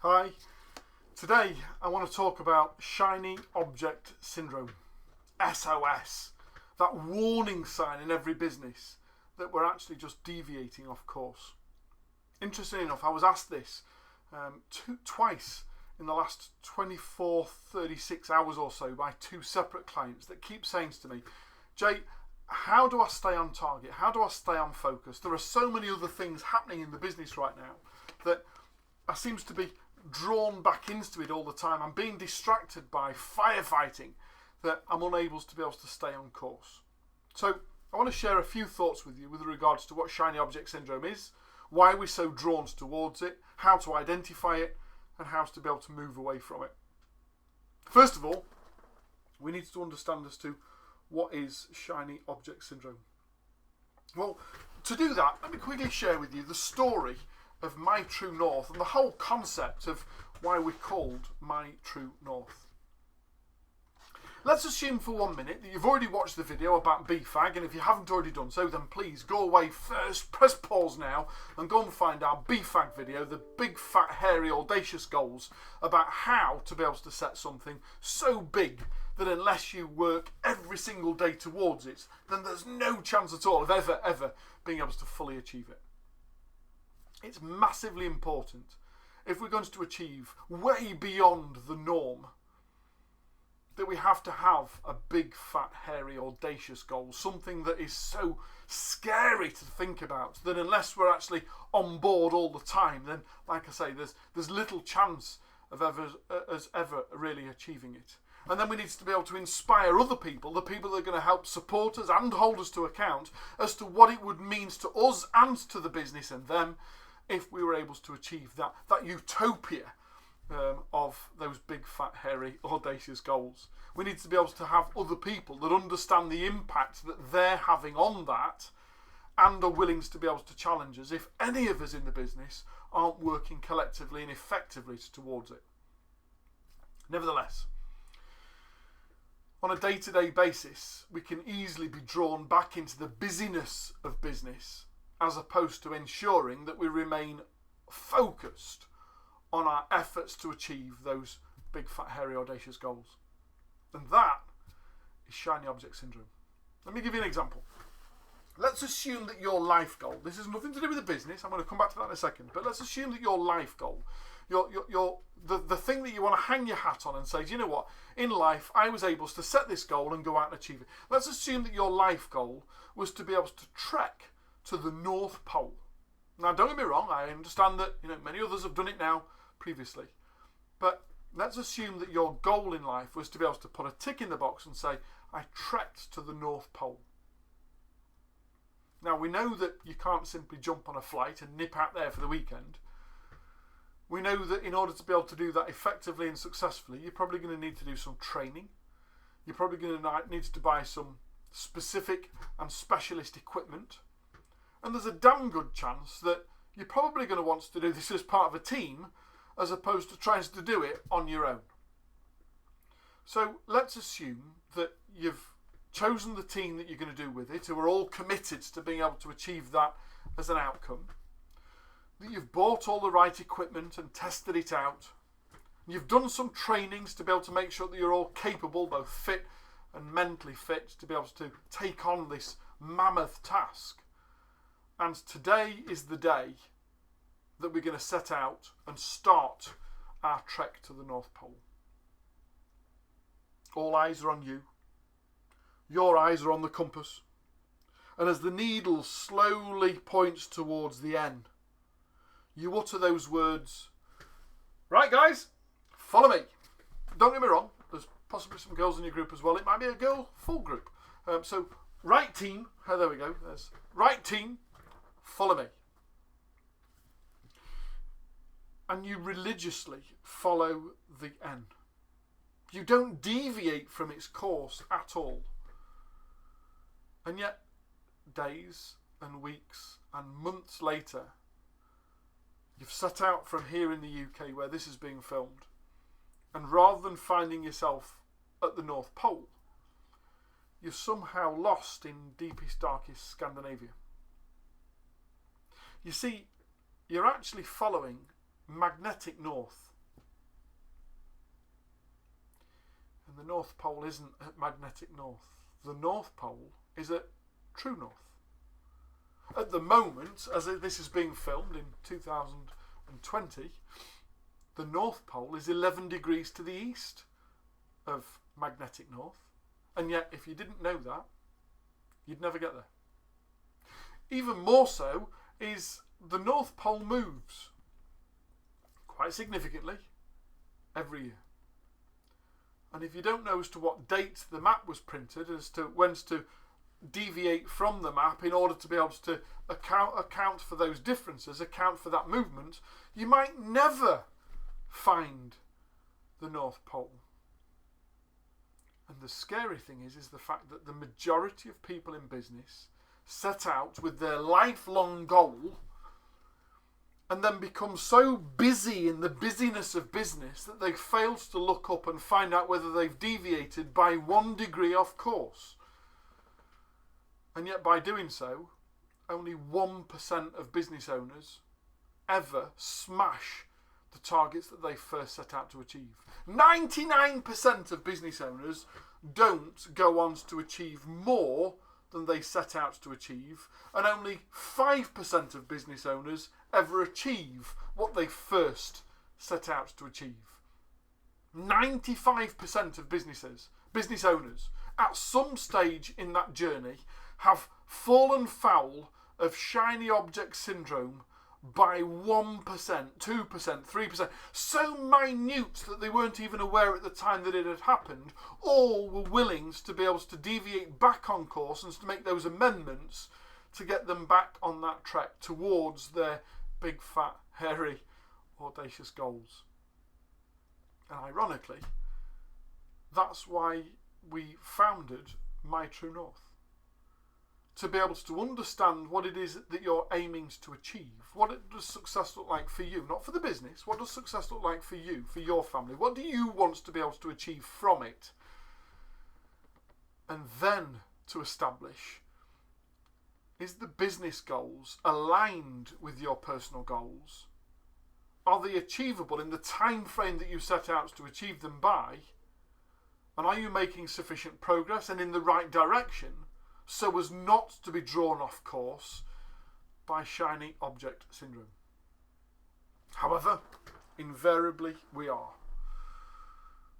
Hi, today I want to talk about Shiny Object Syndrome, SOS, that warning sign in every business that we're actually just deviating off course. Interestingly enough, I was asked this twice in the last 24, 36 hours or so by two separate clients that keep saying to me, Jay, how do I stay on target? How do I stay on focus? There are so many other things happening in the business right now that I seems to be drawn back into it all the time. I'm being distracted by firefighting that I'm unable to be able to stay on course. So I want to share a few thoughts with you with regards to what Shiny Object Syndrome is, why we're so drawn towards it, how to identify it, and how to be able to move away from it. First of all, we need to understand as to what is Shiny Object Syndrome. Well, to do that, let me quickly share with you the story of My TrueNORTH and the whole concept of why we're called My TrueNORTH. Let's assume for 1 minute that you've already watched the video about BFAG, and if you haven't already done so, then please go away first, press pause now, and go and find our BFAG video, the big, fat, hairy, audacious goals about how to be able to set something so big that unless you work every single day towards it, then there's no chance at all of ever being able to fully achieve it. It's massively important if we're going to achieve way beyond the norm that we have to have a big, fat, hairy, audacious goal, something that is so scary to think about that unless we're actually on board all the time, then, like I say, there's little chance of ever really achieving it. And then we need to be able to inspire other people, the people that are going to help support us and hold us to account as to what it would mean to us and to the business and them if we were able to achieve that utopia of those big, fat, hairy, audacious goals. We need to be able to have other people that understand the impact that they're having on that and are willing to be able to challenge us if any of us in the business aren't working collectively and effectively towards it. Nevertheless, on a day-to-day basis, we can easily be drawn back into the busyness of business as opposed to ensuring that we remain focused on our efforts to achieve those big, fat, hairy, audacious goals. And that is Shiny Object Syndrome. Let me give you an example. Let's assume that your life goal, this has nothing to do with the business, I'm going to come back to that in a second, but let's assume that your life goal, the thing that you want to hang your hat on and say, do you know what, in life I was able to set this goal and go out and achieve it. Let's assume that your life goal was to be able to trek to the North Pole. Now don't get me wrong, I understand that many others have done it now previously, but let's assume that your goal in life was to be able to put a tick in the box and say, I trekked to the North Pole. Now we know that you can't simply jump on a flight and nip out there for the weekend. We know that in order to be able to do that effectively and successfully, you're probably going to need to do some training. You're probably going to need to buy some specific and specialist equipment. And there's a damn good chance that you're probably going to want to do this as part of a team as opposed to trying to do it on your own. So let's assume that you've chosen the team that you're going to do with it, who are all committed to being able to achieve that as an outcome, that you've bought all the right equipment and tested it out, you've done some trainings to be able to make sure that you're all capable, both fit and mentally fit, to be able to take on this mammoth task. And today is the day that we're going to set out and start our trek to the North Pole. All eyes are on you. Your eyes are on the compass. And as the needle slowly points towards the end, you utter those words, right guys, follow me. Don't get me wrong, there's possibly some girls in your group as well. It might be a girl full group. So right team, there we go. There's right team, follow me. And you religiously follow the N. You don't deviate from its course at all. And yet, days and weeks and months later, you've set out from here in the UK where this is being filmed. And rather than finding yourself at the North Pole, you're somehow lost in deepest, darkest Scandinavia. You see, you're actually following magnetic north. And the North Pole isn't at magnetic north. The North Pole is at true north. At the moment, as this is being filmed in 2020, the North Pole is 11 degrees to the east of magnetic north. And yet, if you didn't know that, you'd never get there. Even more so is the North Pole moves quite significantly every year. And if you don't know as to what date the map was printed, as to when to deviate from the map in order to be able to account for those differences, account for that movement, you might never find the North Pole. And the scary thing is the fact that the majority of people in business set out with their lifelong goal and then become so busy in the busyness of business that they fail to look up and find out whether they've deviated by 1 degree off course. And yet by doing so, only 1% of business owners ever smash the targets that they first set out to achieve. 99% of business owners don't go on to achieve more than they set out to achieve, and only 5% of business owners ever achieve what they first set out to achieve. 95% of business owners, at some stage in that journey, have fallen foul of shiny object syndrome by 1%, 2%, 3%, so minute that they weren't even aware at the time that it had happened. All were willing to be able to deviate back on course and to make those amendments to get them back on that track towards their big, fat, hairy, audacious goals. And ironically, that's why we founded My TrueNORTH. To be able to understand what it is that you're aiming to achieve. What does success look like for you? Not for the business. What does success look like for you, for your family? What do you want to be able to achieve from it? And then to establish, is the business goals aligned with your personal goals? Are they achievable in the time frame that you set out to achieve them by? And are you making sufficient progress and in the right direction, so as not to be drawn off course by shiny object syndrome? However, invariably we are.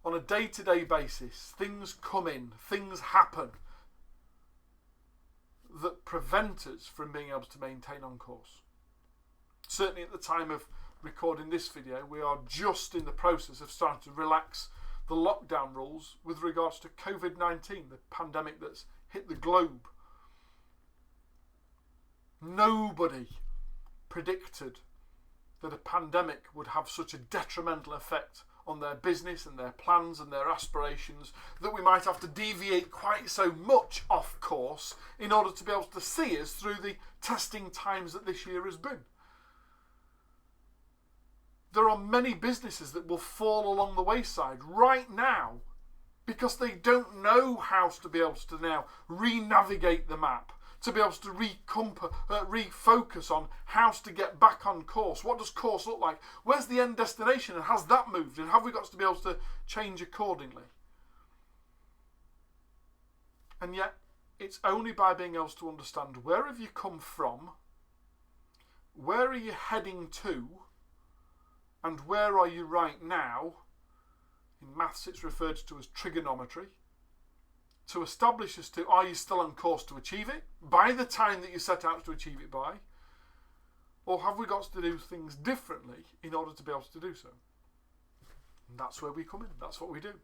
On a day-to-day basis, things come in, things happen that prevent us from being able to maintain on course. Certainly at the time of recording this video, we are just in the process of starting to relax the lockdown rules with regards to COVID-19, the pandemic that's hit the globe. Nobody predicted that a pandemic would have such a detrimental effect on their business and their plans and their aspirations that we might have to deviate quite so much off course in order to be able to see us through the testing times that this year has been. There are many businesses that will fall along the wayside right now because they don't know how to be able to now re-navigate the map, to be able to refocus on how to get back on course. What does course look like? Where's the end destination, and has that moved? And have we got to be able to change accordingly? And yet, it's only by being able to understand where have you come from, where are you heading to, and where are you right now. In maths, it's referred to as trigonometry. To establish as to, are you still on course to achieve it by the time that you set out to achieve it by? Or have we got to do things differently in order to be able to do so? And that's where we come in. That's what we do.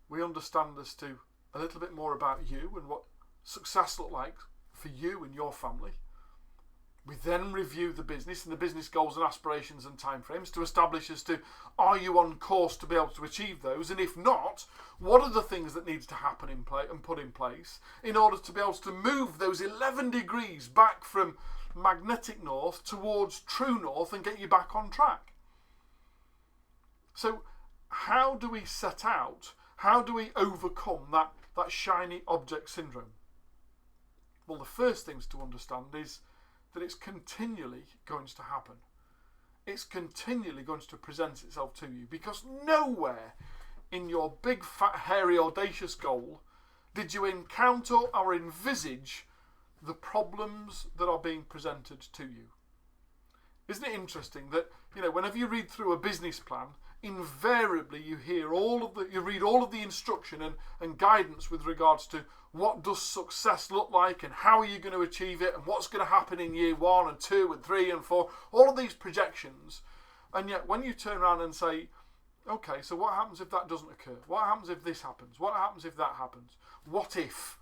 We understand as to a little bit more about you and what success looks like for you and your family. We then review the business and the business goals and aspirations and timeframes to establish as to, are you on course to be able to achieve those? And if not, what are the things that needs to happen in play and put in place in order to be able to move those 11 degrees back from magnetic north towards true north and get you back on track? So how do we set out? How do we overcome that shiny object syndrome? Well, the first things to understand is that it's continually going to happen. it's continually going to present itself to you, because nowhere in your big, fat, hairy, audacious goal did you encounter or envisage the problems that are being presented to you. Isn't it interesting that, whenever you read through a business plan, invariably you read all of the instruction and guidance with regards to what does success look like and how are you going to achieve it and what's going to happen in year 1 and 2 and 3 and 4, all of these projections. And yet when you turn around and say, okay, so what happens if that doesn't occur? What happens if this happens? What happens if that happens? What if?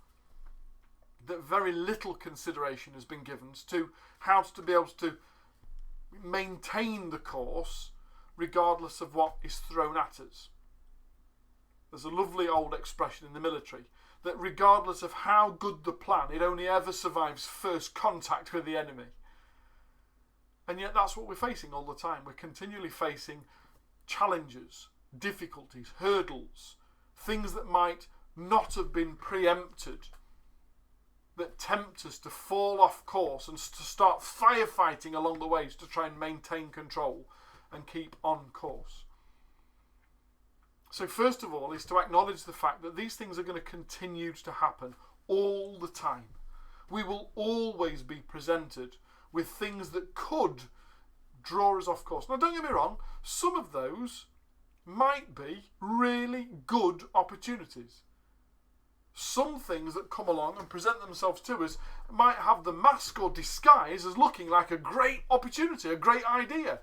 That very little consideration has been given to how to be able to maintain the course regardless of what is thrown at us. There's a lovely old expression in the military that regardless of how good the plan, it only ever survives first contact with the enemy. And yet that's what we're facing all the time. We're continually facing challenges, difficulties, hurdles, things that might not have been preempted, that tempt us to fall off course and to start firefighting along the way to try and maintain control and keep on course. So first of all is to acknowledge the fact that these things are going to continue to happen all the time. We will always be presented with things that could draw us off course. Now don't get me wrong, some of those might be really good opportunities. Some things that come along and present themselves to us might have the mask or disguise as looking like a great opportunity, a great idea.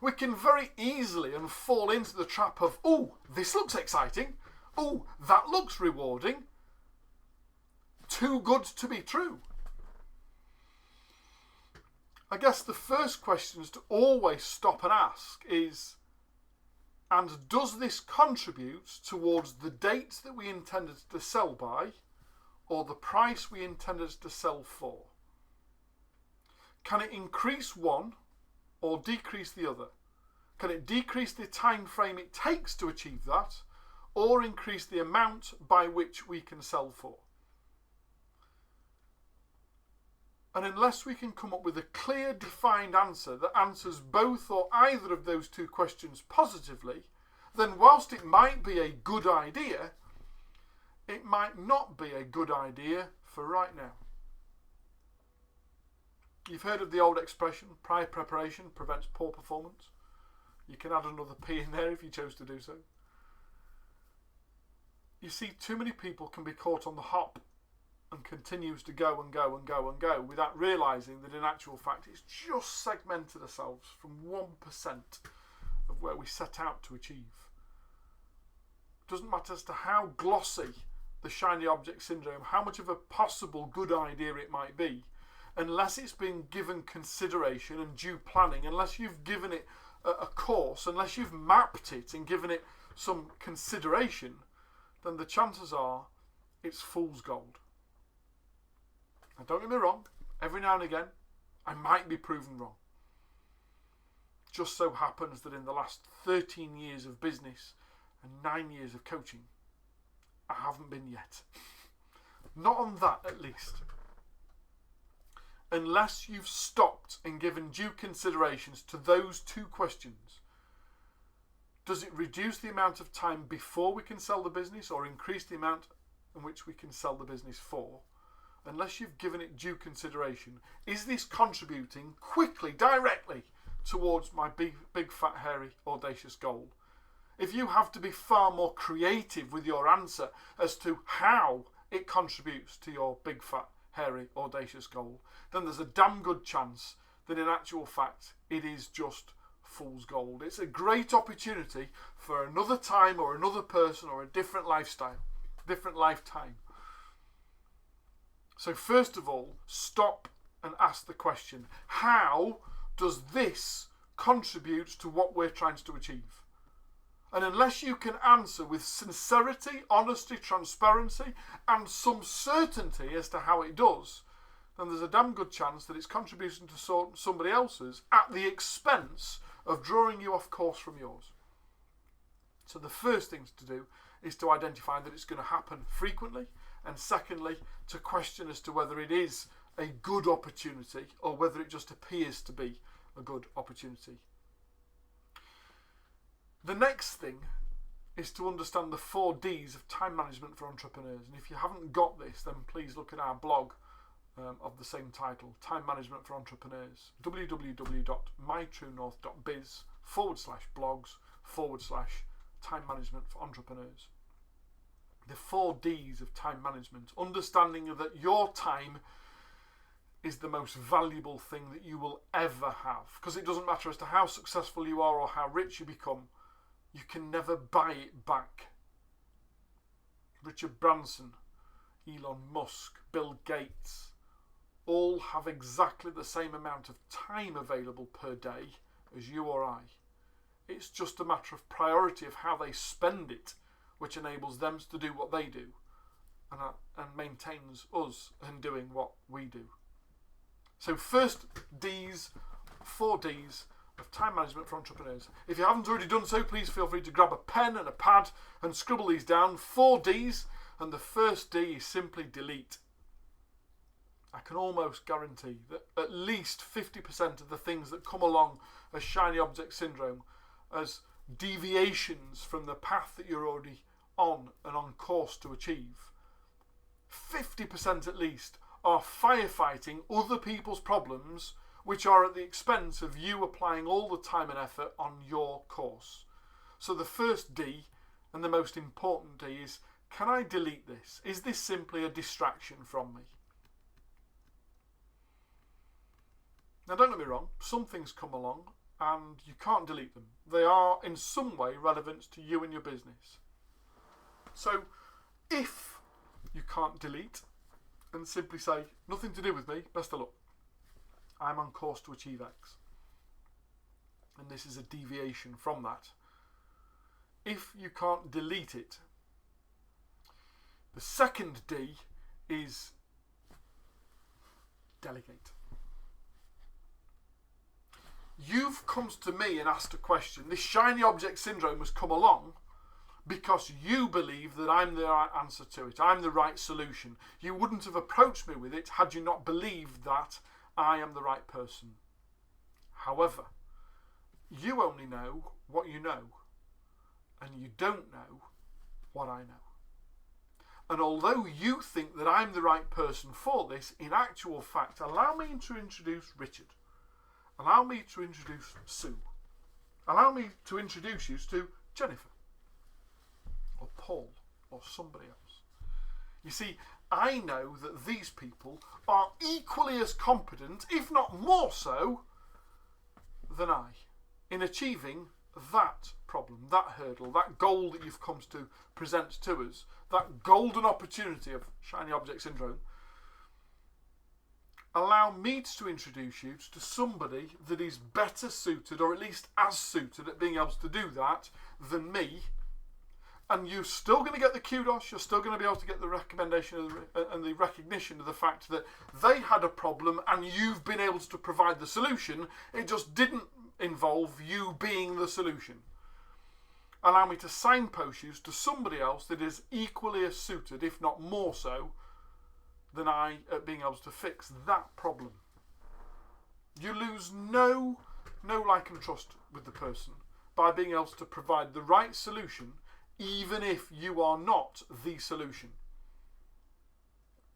We can very easily fall into the trap of, oh, this looks exciting. Oh, that looks rewarding. Too good to be true. I guess the first questions to always stop and ask is, and does this contribute towards the date that we intended to sell by or the price we intended to sell for? Can it increase one or decrease the other? Can it decrease the time frame it takes to achieve that or increase the amount by which we can sell for? And unless we can come up with a clear, defined answer that answers both or either of those two questions positively, then whilst it might be a good idea, it might not be a good idea for right now. You've heard of the old expression, prior preparation prevents poor performance. You can add another P in there if you chose to do so. You see, too many people can be caught on the hop and continues to go and go and go and go without realising that in actual fact it's just segmented ourselves from 1% of where we set out to achieve. Doesn't matter as to how glossy the shiny object syndrome, how much of a possible good idea it might be, unless it's been given consideration and due planning, unless you've given it a course, unless you've mapped it and given it some consideration, then the chances are it's fool's gold. Now don't get me wrong, every now and again I might be proven wrong. Just so happens that in the last 13 years of business and 9 years of coaching, I haven't been yet. Not on that at least. Unless you've stopped and given due considerations to those two questions. Does it reduce the amount of time before we can sell the business or increase the amount in which we can sell the business for? Unless you've given it due consideration, is this contributing quickly, directly towards my big fat, hairy, audacious goal? If you have to be far more creative with your answer as to how it contributes to your big fat, hairy, audacious goal, then there's a damn good chance that in actual fact it is just fool's gold. It's a great opportunity for another time or another person or a different lifestyle, different lifetime. So first of all, stop and ask the question, how does this contribute to what we're trying to achieve? And unless you can answer with sincerity, honesty, transparency, and some certainty as to how it does, then there's a damn good chance that it's contributing to somebody else's at the expense of drawing you off course from yours. So the first thing to do is to identify that it's going to happen frequently, and secondly, to question as to whether it is a good opportunity or whether it just appears to be a good opportunity. The next thing is to understand the 4 Ds of time management for entrepreneurs. And if you haven't got this, then please look at our blog of the same title, Time Management for Entrepreneurs, www.mytruenorth.biz/blogs/time management for entrepreneurs. The 4 Ds of time management, understanding that your time is the most valuable thing that you will ever have, because it doesn't matter as to how successful you are or how rich you become, you can never buy it back. Richard Branson, Elon Musk, Bill Gates, all have exactly the same amount of time available per day as you or I. It's just a matter of priority of how they spend it, which enables them to do what they do and maintains us in doing what we do. So first D's, 4 D's of time management for entrepreneurs. If you haven't already done so, please feel free to grab a pen and a pad and scribble these down. 4 D's, and the first D is simply delete. I can almost guarantee that at least 50% of the things that come along as shiny object syndrome, as deviations from the path that you're already on and on course to achieve, 50% at least are firefighting other people's problems, which are at the expense of you applying all the time and effort on your course. So the first D, and the most important D, is, can I delete this? Is this simply a distraction from me? Now don't get me wrong, some things come along and you can't delete them. They are in some way relevant to you and your business. So if you can't delete and simply say, nothing to do with me, best of luck, I'm on course to achieve X, and this is a deviation from that. If you can't delete it, the second D is delegate. You've come to me and asked a question. This shiny object syndrome has come along because you believe that I'm the right answer to it. I'm the right solution. You wouldn't have approached me with it had you not believed that I am the right person. However, you only know what you know, and you don't know what I know. And although you think that I'm the right person for this, in actual fact, allow me to introduce Richard. Allow me to introduce Sue. Allow me to introduce you to Jennifer, or Paul, or somebody else. You see, I know that these people are equally as competent, if not more so, than I, in achieving that problem, that hurdle, that goal that you've come to present to us, that golden opportunity of shiny object syndrome. Allow me to introduce you to somebody that is better suited, or at least as suited at being able to do that than me. And you're still going to get the kudos, you're still going to be able to get the recommendation and the recognition of the fact that they had a problem and you've been able to provide the solution. It just didn't involve you being the solution. Allow me to signpost you to somebody else that is equally as suited, if not more so, than I at being able to fix that problem. You lose no like and trust with the person by being able to provide the right solution, even if you are not the solution.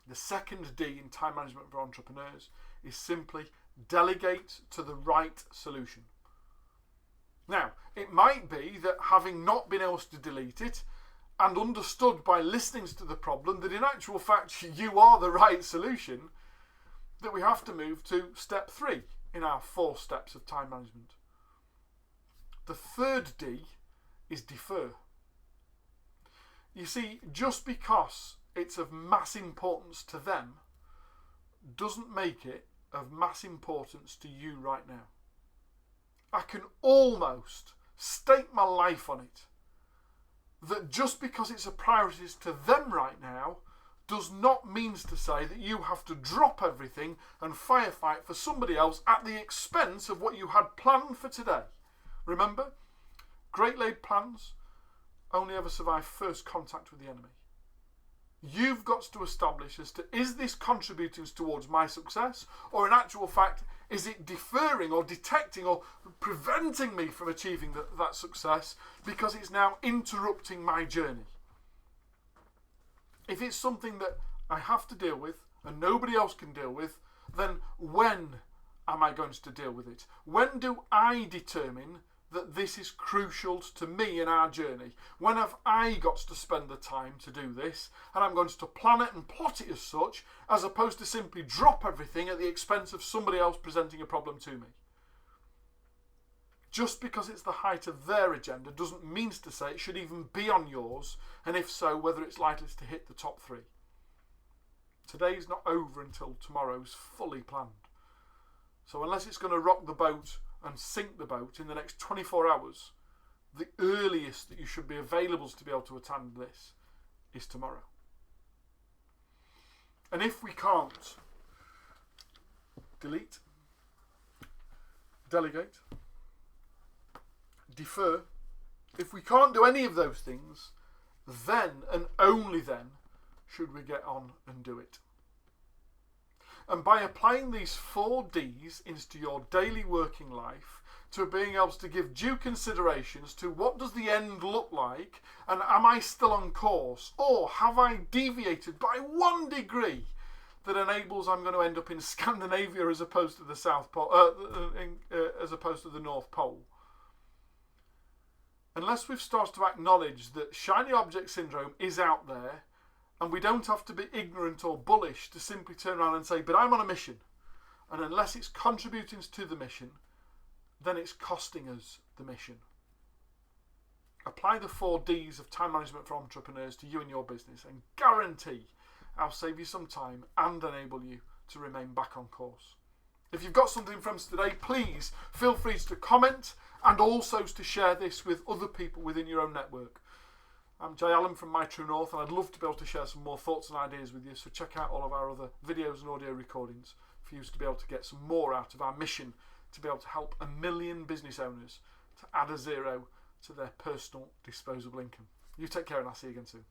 The second D in time management for entrepreneurs is simply delegate to the right solution. Now, it might be that having not been able to delete it and understood by listening to the problem that in actual fact you are the right solution, that we have to move to step 3 in our 4 steps of time management. The third D is defer. You see, just because it's of mass importance to them doesn't make it of mass importance to you right now. I can almost stake my life on it that just because it's a priority to them right now does not mean to say that you have to drop everything and firefight for somebody else at the expense of what you had planned for today. Remember, great laid plans only ever survive first contact with the enemy. You've got to establish as to, is this contributing towards my success, or in actual fact, Is it deferring or detecting or preventing me from achieving that success because it's now interrupting my journey? If it's something that I have to deal with and nobody else can deal with, then when am I going to deal with it? When do I determine that this is crucial to me in our journey? When have I got to spend the time to do this, and I'm going to plan it and plot it as such, as opposed to simply drop everything at the expense of somebody else presenting a problem to me? Just because it's the height of their agenda doesn't mean to say it should even be on yours, and if so, whether it's likely to hit the top 3. Today's not over until tomorrow's fully planned. So unless it's going to rock the boat and sink the boat in the next 24 hours, the earliest that you should be available to be able to attend this is tomorrow. And if we can't delete, delegate, defer, if we can't do any of those things, then and only then should we get on and do it. And by applying these 4 Ds into your daily working life, to being able to give due considerations to what does the end look like, and am I still on course, or have I deviated by 1 degree that enables I'm going to end up in Scandinavia as opposed to the South Pole, as opposed to the North Pole. Unless we've started to acknowledge that shiny object syndrome is out there, and we don't have to be ignorant or bullish to simply turn around and say, but I'm on a mission. And unless it's contributing to the mission, then it's costing us the mission. Apply the 4 Ds of time management for entrepreneurs to you and your business, and guarantee I'll save you some time and enable you to remain back on course. If you've got something from us today, please feel free to comment and also to share this with other people within your own network. I'm Jay Allen from My True North, and I'd love to be able to share some more thoughts and ideas with you, so check out all of our other videos and audio recordings for you to be able to get some more out of our mission to be able to help 1 million business owners to add a 0 to their personal disposable income. You take care, and I'll see you again soon.